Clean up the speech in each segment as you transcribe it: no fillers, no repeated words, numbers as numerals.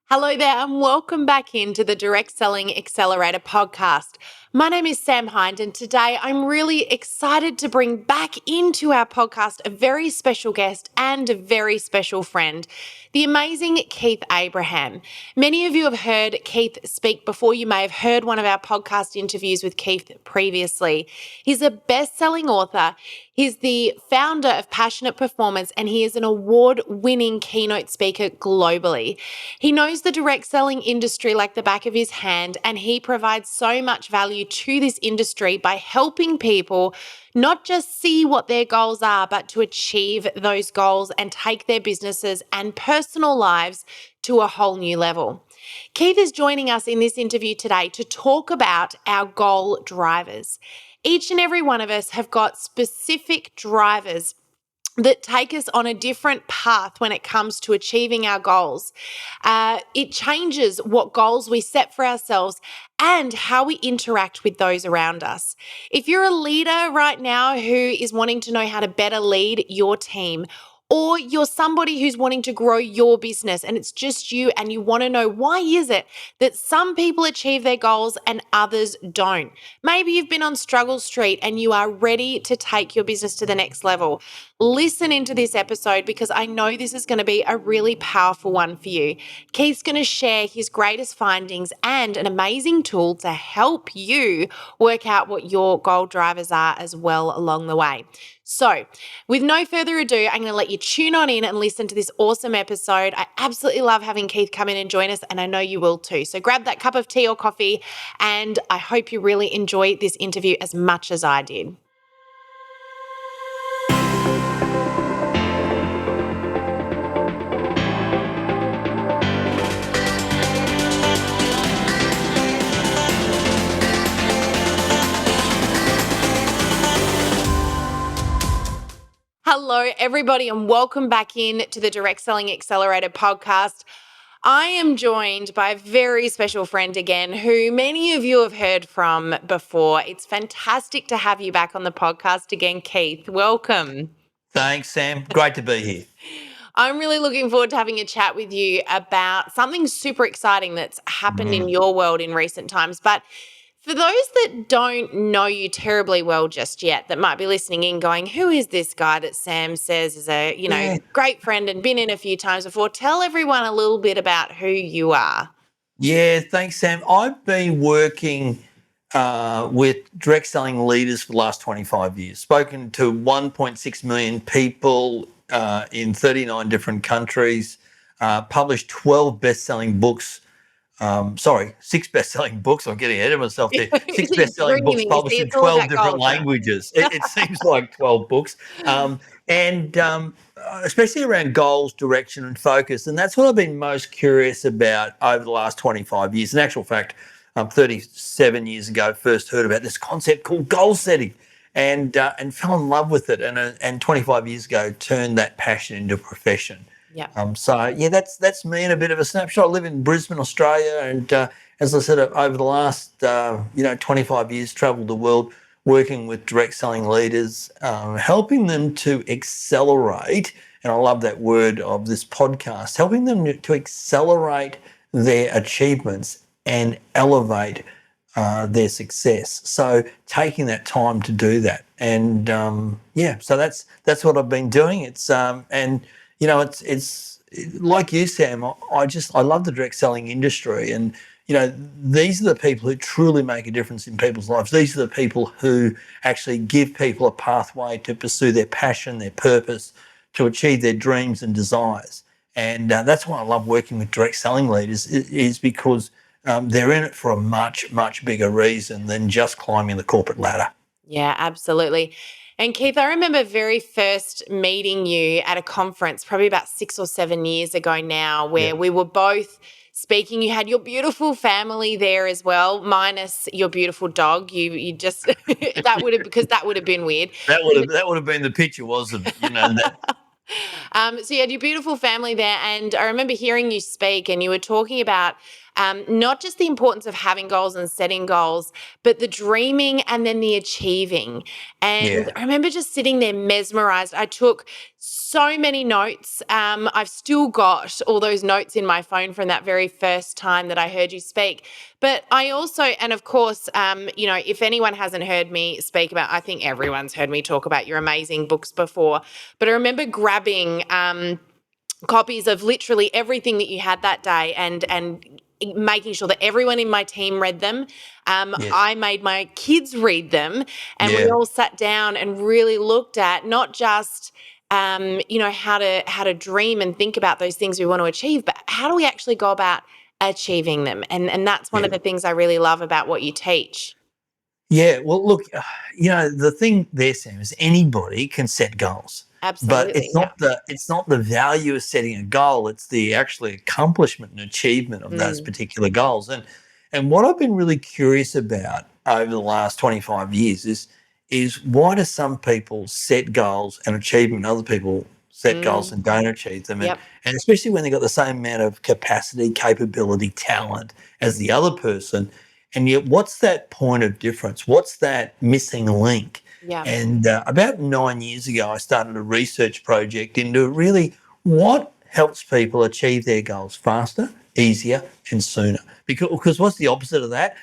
Hello there, and welcome back into the Direct Selling Accelerator podcast. My name is Sam Hind, and today I'm really excited to bring back into our podcast a very special guest and a very special friend, the amazing Keith Abraham. Many of you have heard Keith speak before. You may have heard one of our podcast interviews with Keith previously. He's a best-selling author. He's the founder of Passionate Performance, and he is an award-winning keynote speaker globally. He knows the direct selling industry like the back of his hand, and he provides so much value to this industry by helping people not just see what their goals are, but to achieve those goals and take their businesses and personal lives to a whole new level. Keith is joining us in this interview today to talk about our goal drivers. Each and every one of us have got specific drivers that take us on a different path when it comes to achieving our goals. It changes what goals we set for ourselves and how we interact with those around us. If you're a leader right now who is wanting to know how to better lead your team, or you're somebody who's wanting to grow your business and it's just you and you want to know why is it that some people achieve their goals and others don't. Maybe you've been on struggle street and you are ready to take your business to the next level. Listen into this episode because I know this is going to be a really powerful one for you. Keith's going to share his greatest findings and an amazing tool to help you work out what your goal drivers are as well along the way. So, with no further ado, I'm going to let you tune on in and listen to this awesome episode. I absolutely love having Keith come in and join us, and I know you will too. So grab that cup of tea or coffee, and I hope you really enjoy this interview as much as I did. Hello, everybody, and welcome back in to the Direct Selling Accelerator podcast. I am joined by a very special friend again, who many of you have heard from before. It's fantastic to have you back on the podcast again, Keith. Welcome. Thanks, Sam. Great to be here. I'm really looking forward to having a chat with you about something super exciting that's happened in your world in recent times. But for those that don't know you terribly well just yet, that might be listening in going, who is this guy that Sam says is a, great friend and been in a few times before? Tell everyone a little bit about who you are. Yeah, thanks, Sam. I've been working with direct selling leaders for the last 25 years, spoken to 1.6 million people in 39 different countries, published 12 best-selling books. 6 best-selling books. I'm getting ahead of myself there. 6 best-selling books published in 12 different languages. It seems like 12 books. Especially around goals, direction and focus. And that's what I've been most curious about over the last 25 years. In actual fact, 37 years ago, first heard about this concept called goal setting and fell in love with it. And 25 years ago, turned that passion into a profession. Yeah. That's me in a bit of a snapshot. I live in Brisbane, Australia, and as I said, over the last 25 years, travelled the world working with direct selling leaders, helping them to accelerate. And I love that word of this podcast, helping them to accelerate their achievements and elevate their success. So taking that time to do that, and so that's what I've been doing. It's like you, Sam. I love the direct selling industry, and these are the people who truly make a difference in people's lives. These are the people who actually give people a pathway to pursue their passion, their purpose, to achieve their dreams and desires. And that's why I love working with direct selling leaders, is because they're in it for a much, much bigger reason than just climbing the corporate ladder. Yeah, absolutely. And Keith, I remember very first meeting you at a conference probably about 6 or 7 years ago now, where we were both speaking. You had your beautiful family there as well, minus your beautiful dog. You just that would have been weird. That would have been the picture, wasn't it? That. So you had your beautiful family there, and I remember hearing you speak, and you were talking about not just the importance of having goals and setting goals, but the dreaming and then the achieving. And I remember just sitting there mesmerized. I took so many notes. I've still got all those notes in my phone from that very first time that I heard you speak. But I also, and of course, if anyone hasn't heard me speak about, I think everyone's heard me talk about your amazing books before. But I remember grabbing copies of literally everything that you had that day and making sure that everyone in my team read them. I made my kids read them, and we all sat down and really looked at not just how to dream and think about those things we want to achieve, but how do we actually go about achieving them? And that's one of the things I really love about what you teach. Yeah, well, look, the thing there, Sam, is anybody can set goals, but Absolutely. it's not the value of setting a goal. It's the actually accomplishment and achievement of those particular goals. And what I've been really curious about over the last 25 years is why do some people set goals and achieve them, and other people set goals and don't achieve them, and especially when they've got the same amount of capacity, capability, talent as the other person. And yet, what's that point of difference? What's that missing link? Yeah. And about 9 years ago, I started a research project into really what helps people achieve their goals faster, easier, and sooner. Because what's the opposite of that?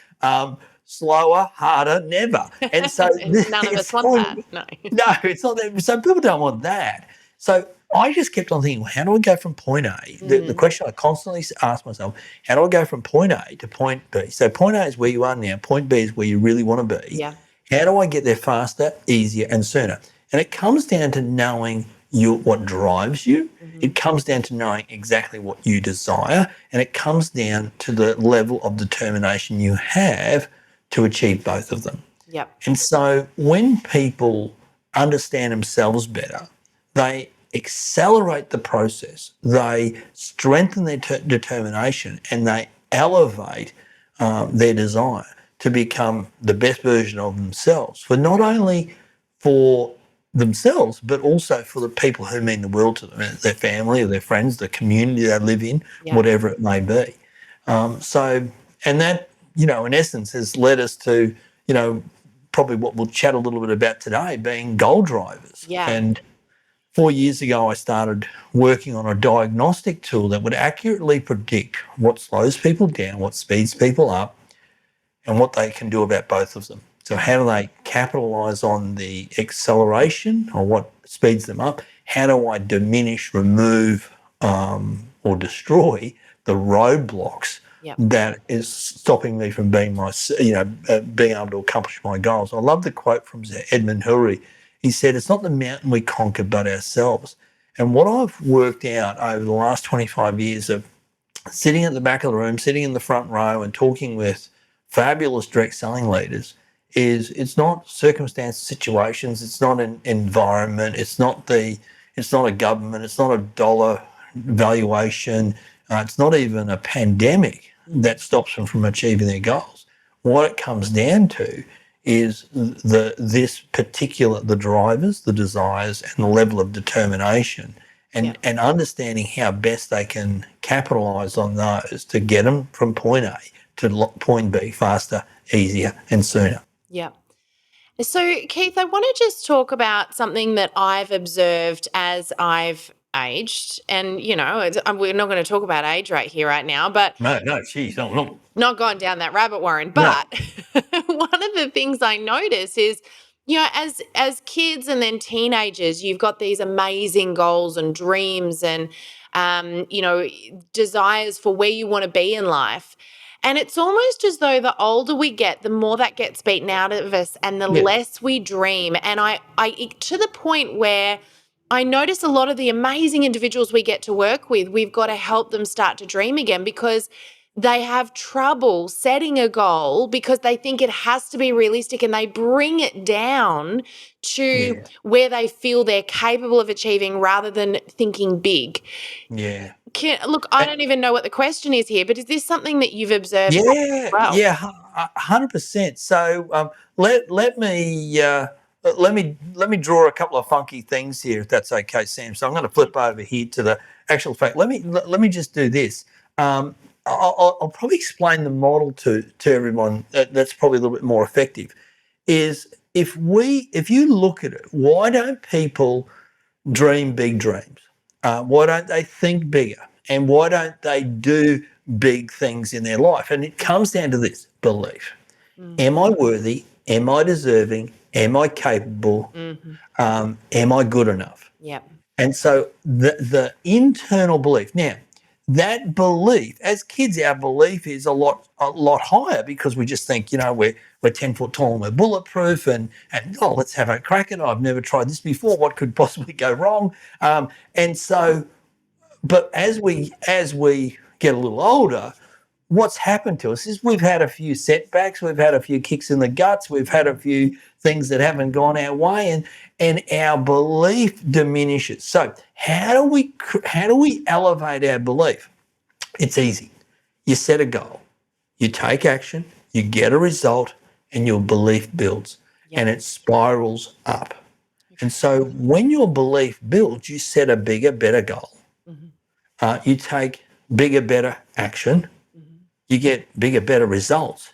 Slower, harder, never. And so none of us want that. No. No, it's not that. So people don't want that. So I just kept on thinking, well, how do I go from point A? The question I constantly ask myself, how do I go from point A to point B? So point A is where you are now. Point B is where you really want to be. Yeah. How do I get there faster, easier, and sooner? And it comes down to knowing what drives you. It comes down to knowing exactly what you desire. And it comes down to the level of determination you have to achieve both of them. Yep. And so when people understand themselves better, they accelerate the process, they strengthen their determination, and they elevate their desire to become the best version of themselves, for not only for themselves, but also for the people who mean the world to them, their family or their friends, the community they live in, whatever it may be. And that, in essence, has led us to, probably what we'll chat a little bit about today, being goal drivers. Yeah. And 4 years ago, I started working on a diagnostic tool that would accurately predict what slows people down, what speeds people up, and what they can do about both of them. So how do they capitalise on the acceleration or what speeds them up? How do I diminish, remove, or destroy the roadblocks that is stopping me from being being able to accomplish my goals? I love the quote from Edmund Hillary. He said, "It's not the mountain we conquer, but ourselves." And what I've worked out over the last 25 years of sitting at the back of the room, sitting in the front row and talking with fabulous direct selling leaders is it's not circumstance, situations, it's not an environment, it's not a government, it's not a dollar valuation, it's not even a pandemic that stops them from achieving their goals. What it comes down to is the drivers, the desires, and the level of determination, and understanding how best they can capitalise on those to get them from point A to point B faster, easier, and sooner. Yeah. So, Keith, I want to just talk about something that I've observed as I've aged. And, we're not going to talk about age right here, right now, but No, geez, no. Not going down that rabbit warren. But one of the things I notice is, as kids and then teenagers, you've got these amazing goals and dreams and, desires for where you want to be in life. And it's almost as though the older we get, the more that gets beaten out of us and the less we dream. And I to the point where I notice a lot of the amazing individuals we get to work with, we've got to help them start to dream again because they have trouble setting a goal because they think it has to be realistic and they bring it down to where they feel they're capable of achieving rather than thinking big. Yeah. Look, I don't even know what the question is here, but is this something that you've observed as well? 100%. So let me draw a couple of funky things here, if that's okay, Sam. So I'm going to flip over here to the actual fact. Let me just do this. I'll probably explain the model to everyone. That's probably a little bit more effective. Is if you look at it, why don't people dream big dreams? Why don't they think bigger? And why don't they do big things in their life? And it comes down to this belief. Am I worthy? Am I deserving? Am I capable? Mm-hmm. Am I good enough? Yep. And so the internal belief. Now, that belief, as kids, our belief is a lot higher because we just think, we're 10 foot tall and we're bulletproof and oh, let's have a crack at it. I've never tried this before. What could possibly go wrong? And so, but as we get a little older, what's happened to us is we've had a few setbacks, we've had a few kicks in the guts, we've had a few things that haven't gone our way, and our belief diminishes. So how do we elevate our belief? It's easy. You set a goal, you take action, you get a result, and your belief builds, and it spirals up. And so when your belief builds, you set a bigger, better goal. You take bigger, better action. You get bigger, better results,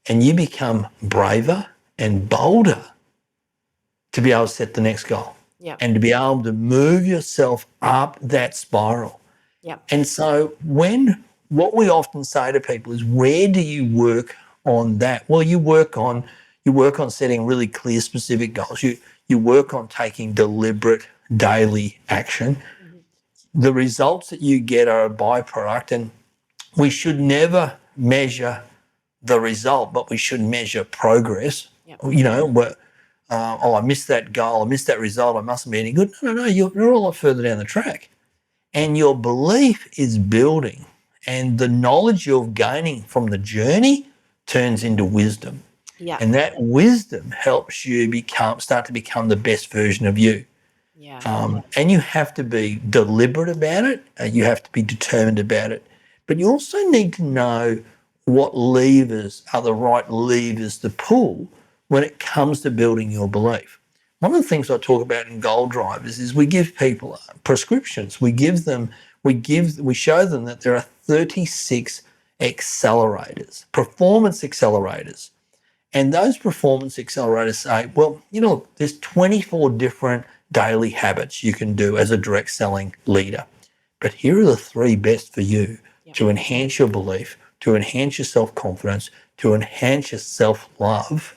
and you become braver and bolder to be able to set the next goal and to be able to move yourself up that spiral. And so what we often say to people is, where do you work on that? Well, you work on setting really clear, specific goals. You work on taking deliberate daily action. The results that you get are a byproduct, and we should never measure the result, but we should measure progress. I missed that goal, I missed that result, I mustn't be any good. No, you're a lot further down the track. And your belief is building, and the knowledge you're gaining from the journey turns into wisdom. And that wisdom helps you start to become the best version of you. And you have to be deliberate about it. You have to be determined about it. But you also need to know what levers are the right levers to pull when it comes to building your belief. One of the things I talk about in Goal Drivers is we give people prescriptions. We show them that there are 36 accelerators, performance accelerators. And those performance accelerators say, well, there's 24 different daily habits you can do as a direct selling leader. But here are the 3 best for you to enhance your belief, to enhance your self-confidence, to enhance your self-love,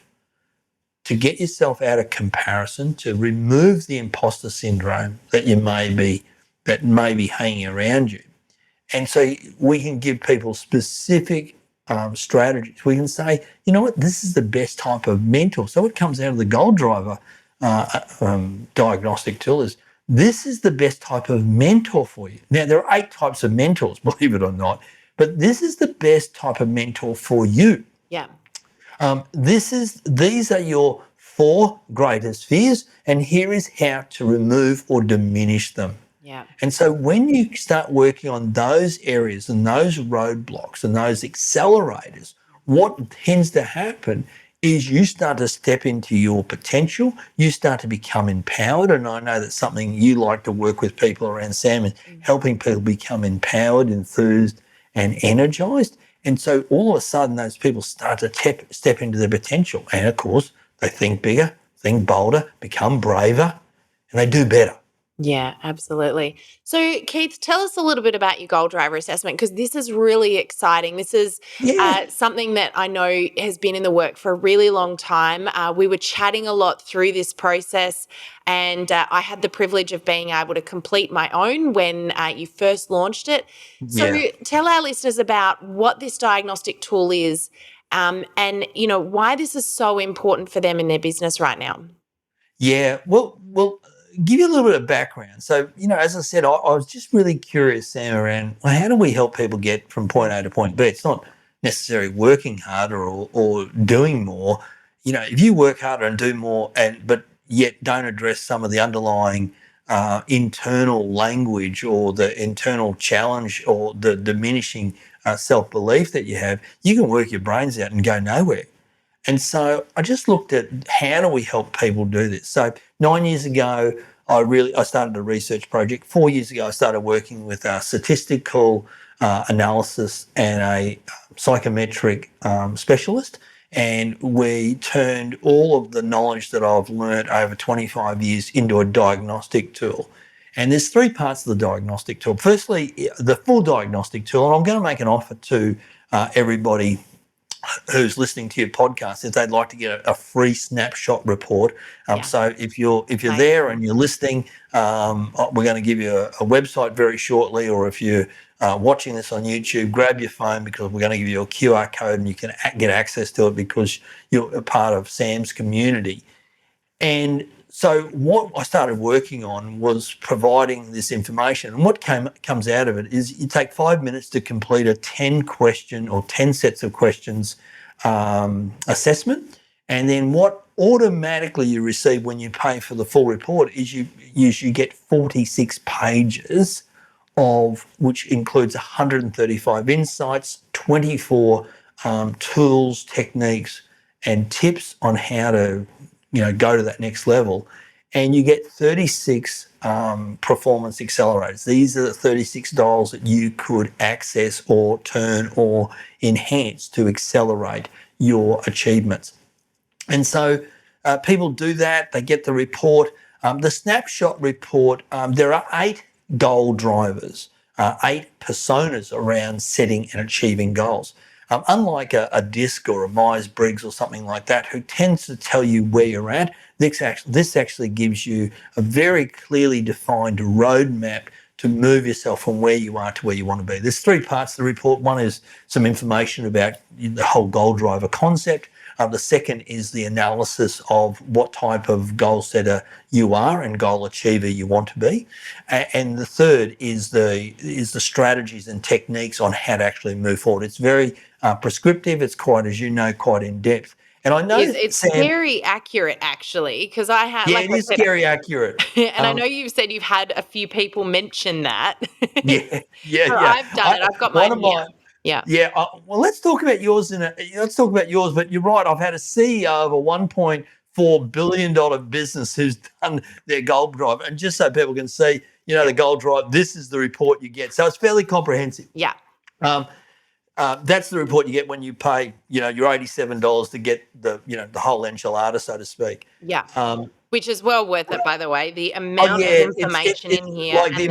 to get yourself out of comparison, to remove the imposter syndrome that may be hanging around you. And so we can give people specific strategies. We can say, you know what, this is the best type of mentor. So what comes out of the Goal Driver diagnostic tool is, this is the best type of mentor for you. Now, there are 8 types of mentors, believe it or not, but this is the best type of mentor for you. These are your 4 greatest fears, and here is how to remove or diminish them. And so when you start working on those areas and those roadblocks and those accelerators, what tends to happen is you start to step into your potential, you start to become empowered. And I know that's something you like to work with people around, Sam, and helping people become empowered, enthused, and energized. And so all of a sudden, those people start to step into their potential. And of course, they think bigger, think bolder, become braver, and they do better. Yeah, absolutely. So, Keith, tell us a little bit about your Goal Driver assessment, because this is really exciting. This is something that I know has been in the work for a really long time. We were chatting a lot through this process, and I had the privilege of being able to complete my own when you first launched it. So, tell our listeners about what this diagnostic tool is, and why this is so important for them in their business right now. Yeah, well, give you a little bit of background. So, as I said, I was just really curious, Sam, around, well, how do we help people get from point A to point B? It's not necessarily working harder or doing more. If you work harder and do more, but yet don't address some of the underlying internal language or the internal challenge or the diminishing self-belief that you have, you can work your brains out and go nowhere. And so I just looked at, how do we help people do this? So 9 years ago, I started a research project. 4 years ago, I started working with statistical analysis and a psychometric specialist. And we turned all of the knowledge that I've learned over 25 years into a diagnostic tool. And there's three parts of the diagnostic tool. Firstly, the full diagnostic tool, and I'm going to make an offer to everybody who's listening to your podcast if they'd like to get a free snapshot report. So if you're there and you're listening, we're going to give you a website very shortly, or if you're watching this on YouTube, grab your phone because we're going to give you a QR code and you can get access to it because you're a part of Sam's community. And so what I started working on was providing this information. And what comes out of it is you take 5 minutes to complete a 10-question or 10 sets of questions assessment. And then what automatically you receive when you pay for the full report is you get 46 pages of which includes 135 insights, 24 tools, techniques, and tips on how to go to that next level. And you get 36 performance accelerators. These are the 36 dials that you could access or turn or enhance to accelerate your achievements. And so people do that, they get the report. The snapshot report, there are 8 goal drivers, 8 personas around setting and achieving goals. Unlike a DISC or a Myers-Briggs or something like that, who tends to tell you where you're at, this actually gives you a very clearly defined roadmap to move yourself from where you are to where you want to be. There's 3 parts to the report. One is some information about the whole goal driver concept. The second is the analysis of what type of goal setter you are and goal achiever you want to be. And the third is the strategies and techniques on how to actually move forward. It's very prescriptive. It's quite, as you know, quite in depth. And I know it's Sam, very accurate, actually, because I had, it is scary accurate. And I know you've said you've had a few people mention that. Yeah. So I've done it. I've got mine here. Yeah. Well, let's talk about yours. But you're right. I've had a CEO of a $1.4 billion business who's done their goal drive. And just so people can see, the goal drive, this is the report you get. So it's fairly comprehensive. Yeah. That's the report you get when you pay, your $87 to get the whole enchilada, so to speak. Yeah. Which is well worth it, by the way. The amount of information in here, like the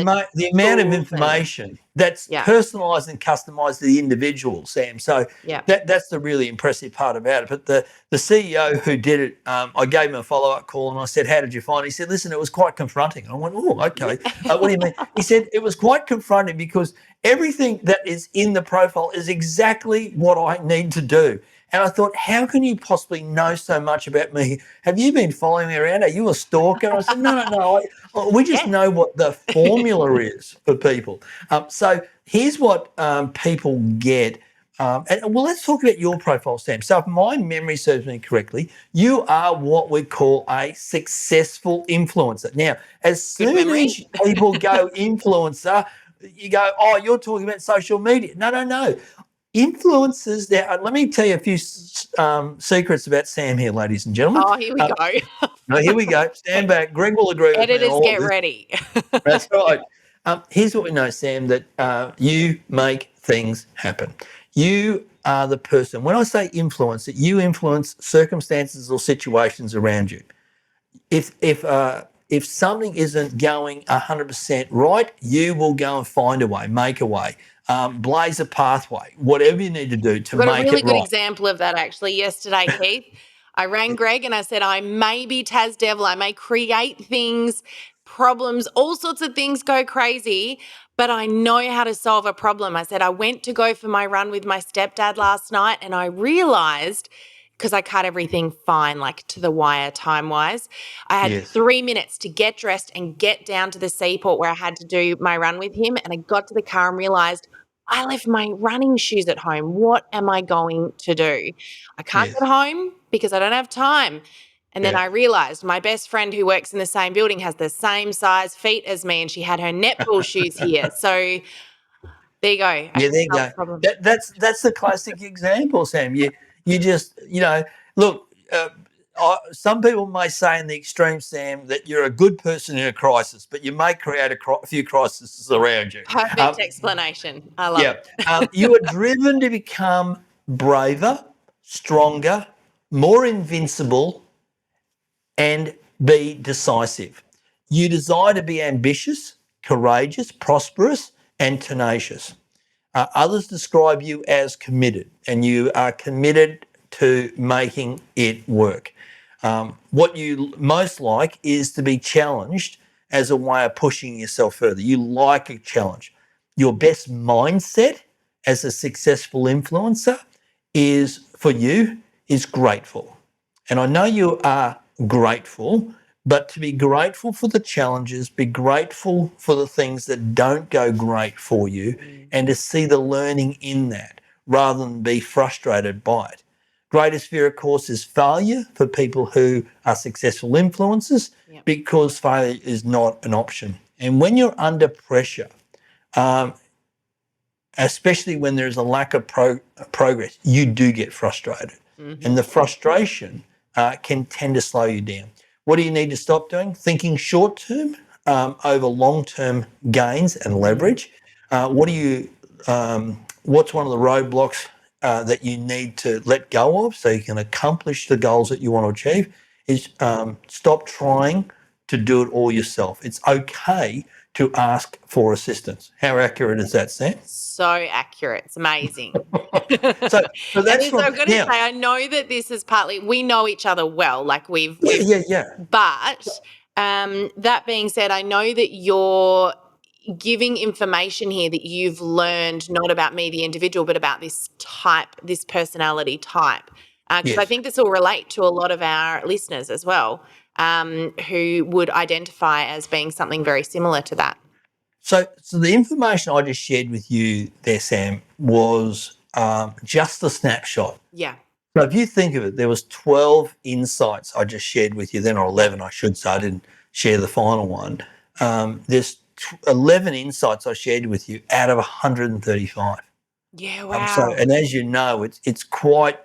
amount of information that's personalised and customised to the individual, Sam. So that's the really impressive part about it. But the CEO who did it, I gave him a follow-up call and I said, "How did you find it?" He said, "Listen, it was quite confronting." I went, "Oh, okay. What do you mean?" He said, "It was quite confronting because everything that is in the profile is exactly what I need to do." And I thought, how can you possibly know so much about me? Have you been following me around? Are you a stalker? And I said, no. We just know what the formula is for people. So here's what people get. Let's talk about your profile, Sam. So if my memory serves me correctly, you are what we call a successful influencer. Now, as soon as people go influencer, you go, "Oh, you're talking about social media." No. Influencers, let me tell you a few secrets about Sam here, ladies and gentlemen. Oh, here we go. Here we go. Stand back. Greg will agree with me. Editors, get ready. That's right. Here's what we know, Sam, that you make things happen. You are the person. When I say influence, that you influence circumstances or situations around you. If something isn't going 100% right, you will go and find a way, make a way. Blaze a pathway, whatever you need to do to make it right. Got a really good example of that actually yesterday, Keith. I rang Greg and I said, I may be Taz Devil, I may create things, problems, all sorts of things go crazy, but I know how to solve a problem. I said, I went to go for my run with my stepdad last night and I realized, because I cut everything fine, like to the wire time-wise, I had 3 minutes to get dressed and get down to the seaport where I had to do my run with him, and I got to the car and realised I left my running shoes at home. What am I going to do? I can't get home because I don't have time. And then I realised my best friend who works in the same building has the same size feet as me and she had her netball shoes here. So there you go. There you go. That's the classic example, Sam. You just, look, some people may say in the extreme, Sam, that you're a good person in a crisis, but you may create a few crises around you. Perfect explanation. I love Yeah. it. You are driven to become braver, stronger, more invincible, and be decisive. You desire to be ambitious, courageous, prosperous, and tenacious. Others describe you as committed, and you are committed to making it work. What you most like is to be challenged as a way of pushing yourself further. You like a challenge. Your best mindset as a successful influencer is for you is grateful. And I know you are grateful, but to be grateful for the challenges, be grateful for the things that don't go great for you, and to see the learning in that rather than be frustrated by it. Greatest fear, of course, is failure for people who are successful influencers, because failure is not an option. And when you're under pressure, especially when there's a lack of progress, you do get frustrated. And the frustration can tend to slow you down. What do you need to stop doing? Thinking short term over long term gains and leverage. What's one of the roadblocks that you need to let go of so you can accomplish the goals that you want to achieve? Is stop trying to do it all yourself. It's okay to ask for assistance. How accurate is that, Sam? So accurate. It's amazing. So And that's so I've got to say, now. I know that this is partly, we know each other well, like we've Yeah. but that being said, I know that you're giving information here that you've learned not about me, the individual, but about this type, this personality type. Because I Yes. think this will relate to a lot of our listeners as well, who would identify as being something very similar to that. So the information I just shared with you there, Sam, was just the snapshot. Yeah. So if you think of it, there was 12 insights I just shared with you then, or 11, I should say. I didn't share the final one. There's 11 insights I shared with you out of 135. Yeah, wow. So, and as you know, it is quite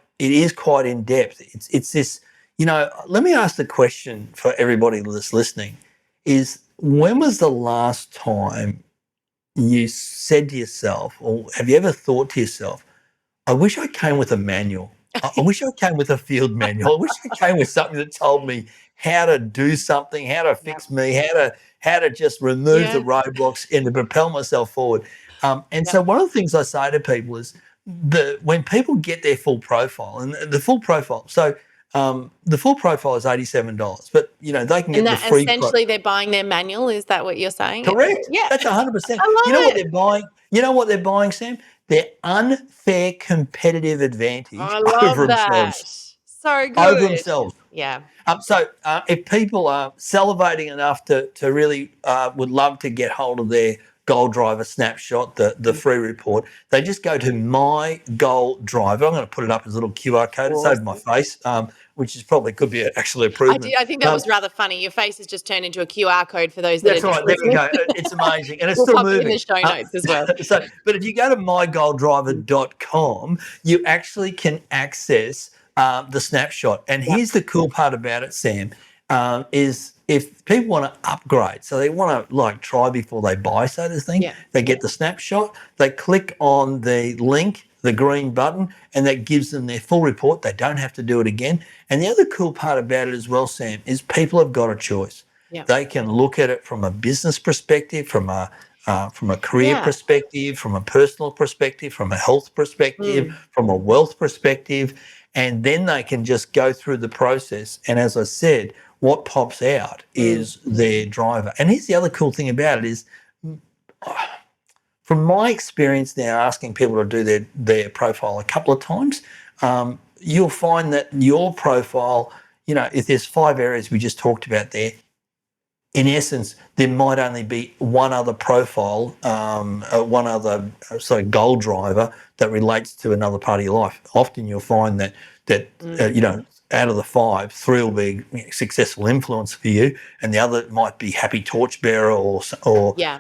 in depth. It's this, let me ask the question for everybody that's listening is, when was the last time you said to yourself, or have you ever thought to yourself, I wish I came with a manual. I wish I came with a field manual. I wish I came with something that told me how to do something, how to fix me, how to just remove the roadblocks and to propel myself forward. So one of the things I say to people is when people get their full profile, and the full profile, so the full profile is $87, but they can get And the that free. essentially they're buying their manual. Is that what you're saying? Correct. Yeah. That's 100%. I love You know what it. they're buying? You know what they're buying, Sam? Their unfair competitive advantage I over love that. themselves. So good. Over themselves. Yeah. So if people are salivating enough to really would love to get hold of their Goal Driver Snapshot, the free report, they just go to My Goal Driver. I'm going to put it up as a little QR code. It's over my face, which is probably could be actually a improvement. I think that was rather funny. Your face has just turned into a QR code for those that That's are right. There you go. It's amazing, and it's We'll still pop it in moving. the show notes as well. But if you go to mygoaldriver.com, you actually can access the snapshot. And here's the cool part about it, Sam, is if people want to upgrade, so they want to try before they buy, so to speak, they get the snapshot, they click on the link, the green button, and that gives them their full report. They don't have to do it again. And the other cool part about it as well, Sam, is people have got a choice. They can look at it from a business perspective, from a career perspective, from a personal perspective, from a health perspective, from a wealth perspective, and then they can just go through the process. And as I said, what pops out is their driver. And here's the other cool thing about it is, from my experience now asking people to do their profile a couple of times, you'll find that your profile, if there's 5 areas we just talked about there, in essence, there might only be one other profile, goal driver that relates to another part of your life. Often you'll find that out of the 5, 3 will be successful influencer for you, and the other might be happy torchbearer or Yeah.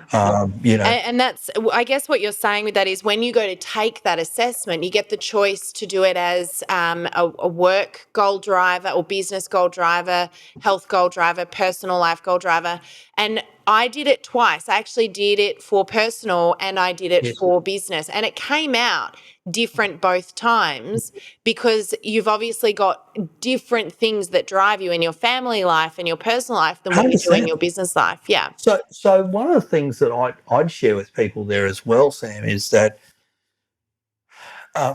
you know. And that's, I guess what you're saying with that is when you go to take that assessment, you get the choice to do it as a work goal driver or business goal driver, health goal driver, personal life goal driver. And I did it twice. I actually did it for personal and I did it Yes. for business. And it came out different both times because you've obviously got different things that drive you in your family life and your personal life than what you do in 100%. your business life. Yeah. So one of the things that I'd share with people there as well, Sam, is that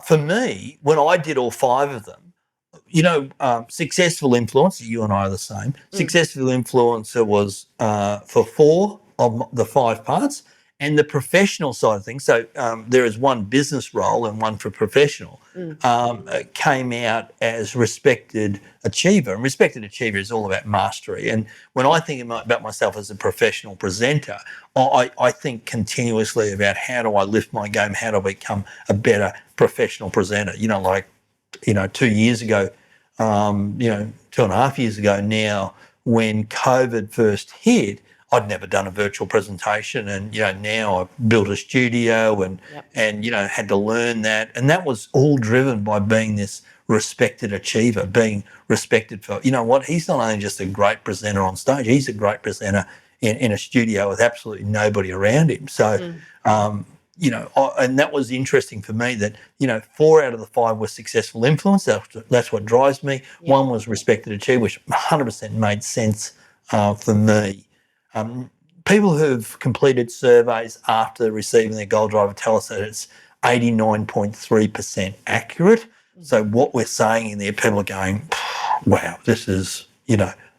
for me, when I did all 5 of them, successful influencer, you and I are the same. Successful influencer was for 4 of the 5 parts, and the professional side of things. So there is one business role and one for professional. Came out as respected achiever, and respected achiever is all about mastery. And when I think about myself as a professional presenter, I think continuously about how do I lift my game, how do I become a better professional presenter. 2 years ago, 2.5 years ago now, when COVID first hit, I'd never done a virtual presentation, and now I've built a studio and had to learn that, and that was all driven by being this respected achiever, being respected for what he's not only just a great presenter on stage, he's a great presenter in a studio with absolutely nobody around him. So. And that was interesting for me that 4 out of the 5 were successful influence. That's what drives me. Yeah. One was respected achiever, which 100% made sense for me. People who've completed surveys after receiving their Goal Driver tell us that it's 89.3% accurate. So what we're saying in there, people are going, wow, this is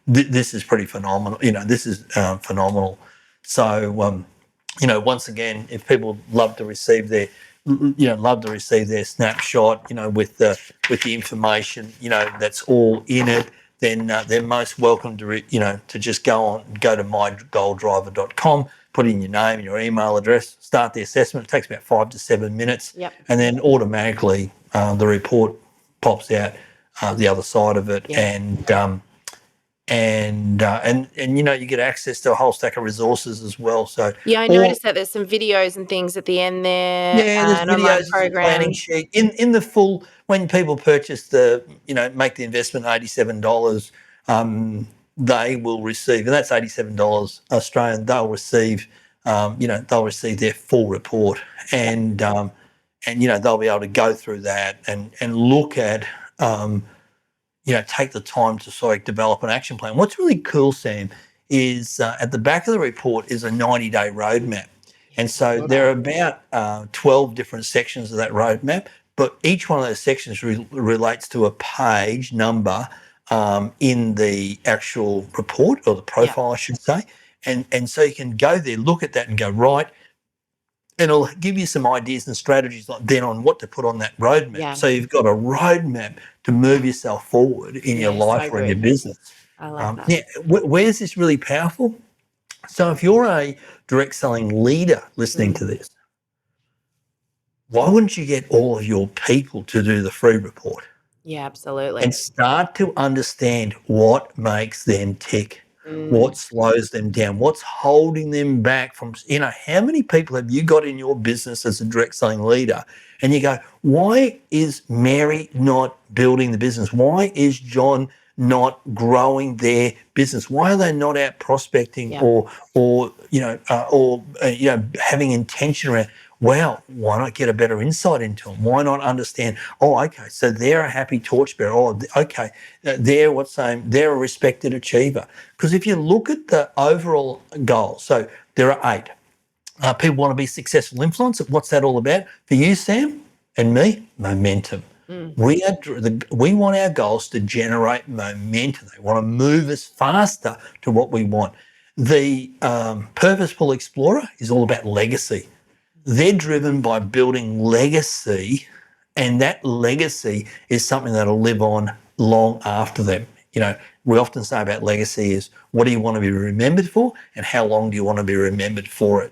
this is pretty phenomenal. This is phenomenal. So. Once again, if people love to receive their snapshot, with the information, that's all in it, then they're most welcome to just go to mygoaldriver.com, put in your name and your email address, start the assessment. It takes about 5 to 7 minutes, and then automatically the report pops out the other side of it, and you get access to a whole stack of resources as well. So I noticed that there's some videos and things at the end there. there's An online videos, there's a planning program. sheet in the full. When people purchase make the investment $87, they will receive, and that's $87 Australian. They'll receive their full report, and they'll be able to go through that and look at. Take the time to sort of develop an action plan. What's really cool, Sam, is at the back of the report is a 90-day roadmap. And so there are about 12 different sections of that roadmap, but each one of those sections relates to a page number in the actual report, or the profile, I should say. And so you can go there, look at that and go, right, and it'll give you some ideas and strategies then on what to put on that roadmap. Yeah. So you've got a roadmap to move yourself forward in your life or in your business. I love that. Where's this really powerful? So if you're a direct selling leader listening to this, why wouldn't you get all of your people to do the free report? Yeah, absolutely. And start to understand what makes them tick. What slows them down? What's holding them back from, how many people have you got in your business as a direct selling leader? And you go, why is Mary not building the business? Why is John not growing their business? Why are they not out prospecting or having intention around? Well, why not get a better insight into them? Why not understand, okay, so they're a happy torchbearer. Okay, they're they're a respected achiever. Because if you look at the overall goal, so there are 8. People want to be successful influencers. What's that all about? For you, Sam, and me, momentum. We want our goals to generate momentum. They want to move us faster to what we want. The Purposeful Explorer is all about legacy. They're driven by building legacy, and that legacy is something that'll live on long after them. We often say about legacy is, what do you want to be remembered for, and how long do you want to be remembered for it?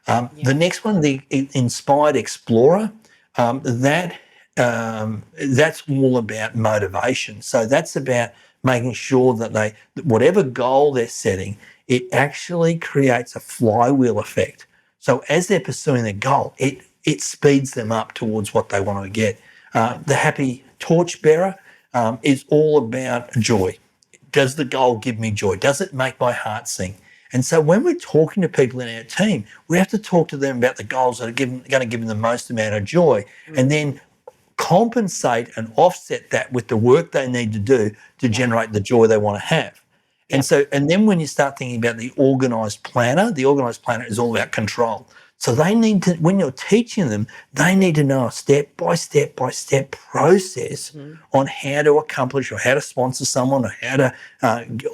The next one, the Inspired Explorer, that that's all about motivation. So that's about making sure that whatever goal they're setting, it actually creates a flywheel effect. So as they're pursuing their goal, it speeds them up towards what they want to get. The happy torchbearer is all about joy. Does the goal give me joy? Does it make my heart sing? And so when we're talking to people in our team, we have to talk to them about the goals that are going to give them the most amount of joy, and then compensate and offset that with the work they need to do to generate the joy they want to have. And so, and then when you start thinking about the organized planner is all about control. So they need to, when you're teaching them, they need to know a step by step by step process on how to accomplish or how to sponsor someone or how to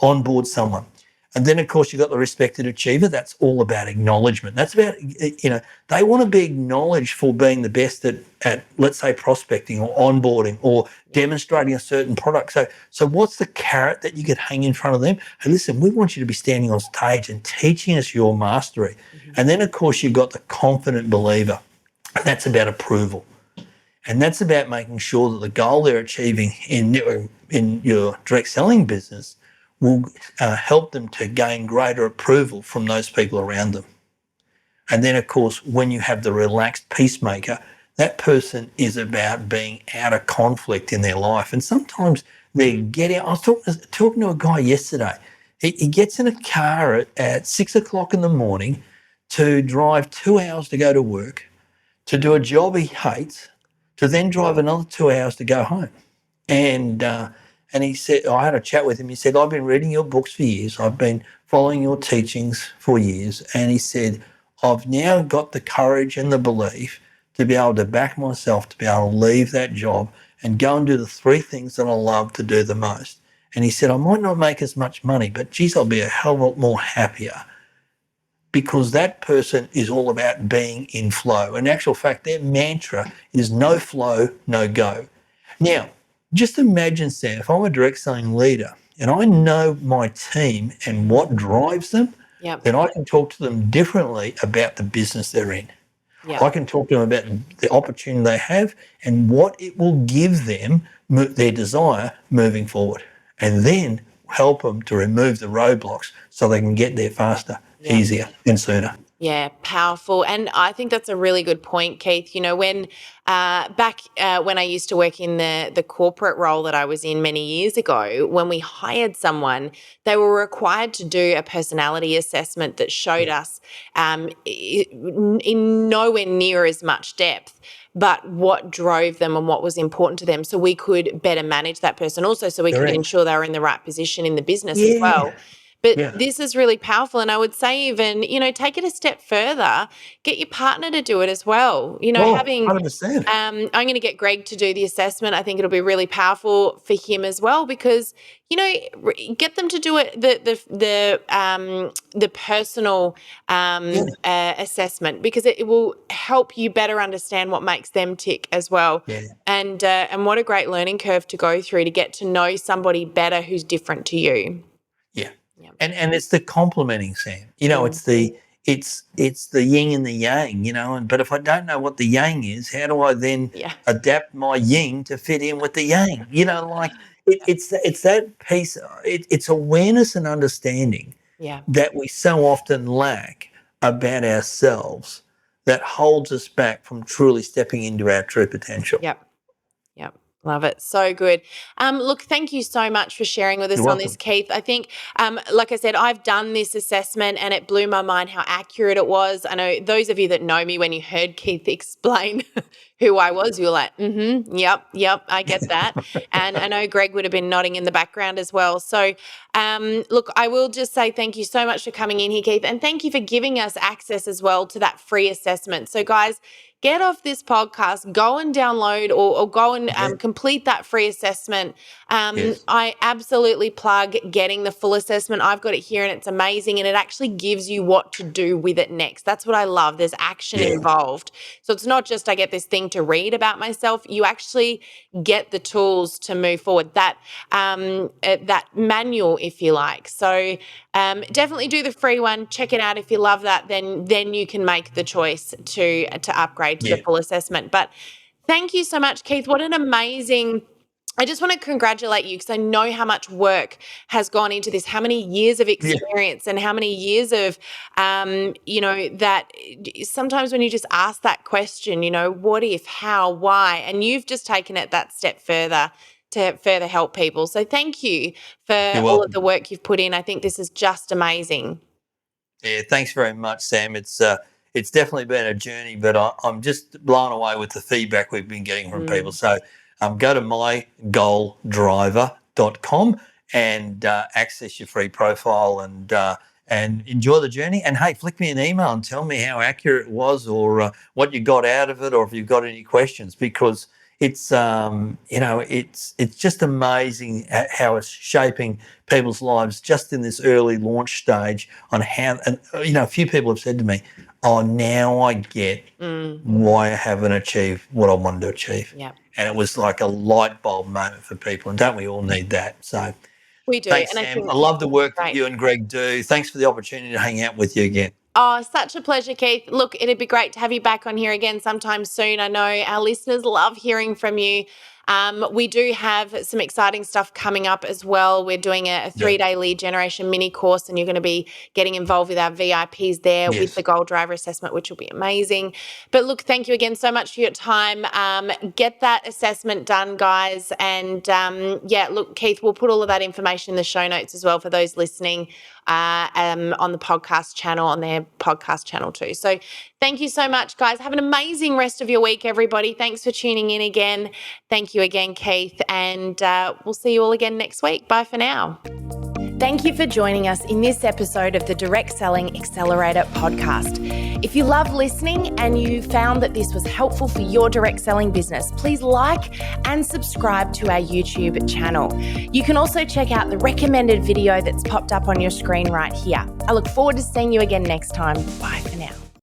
onboard someone. And then, of course, you've got the respected achiever. That's all about acknowledgement. That's about, they want to be acknowledged for being the best at let's say, prospecting or onboarding or demonstrating a certain product. So what's the carrot that you could hang in front of them? Hey, listen, we want you to be standing on stage and teaching us your mastery. And then, of course, you've got the confident believer. That's about approval. And that's about making sure that the goal they're achieving in your direct selling business will help them to gain greater approval from those people around them. And then, of course, when you have the relaxed peacemaker, that person is about being out of conflict in their life. And sometimes they get out. I was talking to a guy yesterday. He gets in a car at 6 o'clock in the morning to drive 2 hours to go to work, to do a job he hates, to then drive another 2 hours to go home. And he said, I had a chat with him. He said, I've been reading your books for years. I've been following your teachings for years. And he said, I've now got the courage and the belief to be able to back myself, to be able to leave that job and go and do the 3 things that I love to do the most. And he said, I might not make as much money, but geez, I'll be a hell of a lot more happier, because that person is all about being in flow. In actual fact, their mantra is no flow, no go. Now, just imagine, Sam, if I'm a direct selling leader and I know my team and what drives them, then I can talk to them differently about the business they're in. I can talk to them about the opportunity they have and what it will give them, their desire moving forward, and then help them to remove the roadblocks so they can get there faster, easier and sooner. Yeah, powerful. And I think that's a really good point, Keith. You know, when back when I used to work in the corporate role that I was in many years ago, when we hired someone, they were required to do a personality assessment that showed us in nowhere near as much depth, but what drove them and what was important to them, so we could better manage that person, also so we could ensure they were in the right position in the business as well. But this is really powerful. And I would say even, take it a step further, get your partner to do it as well. Having, 100%. I'm going to get Greg to do the assessment. I think it'll be really powerful for him as well, because, get them to do it, the personal assessment, because it will help you better understand what makes them tick as well. And what a great learning curve to go through to get to know somebody better who's different to you. And it's the complementing, Sam. It's the yin and the yang, but if I don't know what the yang is, how do I then adapt my yin to fit in with the yang? It's that piece, it's awareness and understanding that we so often lack about ourselves that holds us back from truly stepping into our true potential. Yep. Love it. So good. Look, thank you so much for sharing with us on this, Keith. I think, like I said, I've done this assessment and it blew my mind how accurate it was. I know those of you that know me, when you heard Keith explain who I was, you were like, yep, I get that. And I know Greg would have been nodding in the background as well. So, look, I will just say thank you so much for coming in here, Keith, and thank you for giving us access as well to that free assessment. So, guys, get off this podcast, go and download or go and complete that free assessment. I absolutely plug getting the full assessment. I've got it here and it's amazing, and it actually gives you what to do with it next. That's what I love. There's action involved. So it's not just I get this thing to read about myself. You actually get the tools to move forward, that manual, if you like. So definitely do the free one. Check it out. If you love that, then you can make the choice to upgrade to the full assessment. But Thank you so much, Keith. What an amazing I just want to congratulate you because I know how much work has gone into this, how many years of Yeah, experience and how many years of, that sometimes when you just ask that question, what if, how, why, and you've just taken it that step further to further help people. So thank you for you're all of welcome. the work you've put in. I think this is just amazing. Yeah, thanks very much, Sam. It's definitely been a journey, but I'm just blown away with the feedback we've been getting from people. Mm, So go to mygoaldriver.com and access your free profile and enjoy the journey. And hey, flick me an email and tell me how accurate it was, or what you got out of it, or if you've got any questions, because it's just amazing how it's shaping people's lives just in this early launch stage on how. And a few people have said to me, oh, now I get mm, why I haven't achieved what I wanted to achieve. yeah, And it was like a light bulb moment for people, and don't we all need that? So we do. thanks, And I Sam. think I love the work that great. you and Greg do. Thanks for the opportunity to hang out with you again. Oh, such a pleasure, Keith. Look, it'd be great to have you back on here again sometime soon. I know our listeners love hearing from you. We do have some exciting stuff coming up as well. We're doing a Yeah. 3-day lead generation mini course, and you're going to be getting involved with our VIPs there with the Yes. Goal Driver assessment, which will be amazing. But look, thank you again so much for your time. Get that assessment done, guys. And look, Keith, we'll put all of that information in the show notes as well for those listening on the podcast channel, on their podcast channel too. So thank you so much, guys. Have an amazing rest of your week, everybody. Thanks for tuning in again. Thank you again, Keith. And we'll see you all again next week. Bye for now. Thank you for joining us in this episode of the Direct Selling Accelerator podcast. If you love listening and you found that this was helpful for your direct selling business, please like and subscribe to our YouTube channel. You can also check out the recommended video that's popped up on your screen right here. I look forward to seeing you again next time. Bye for now.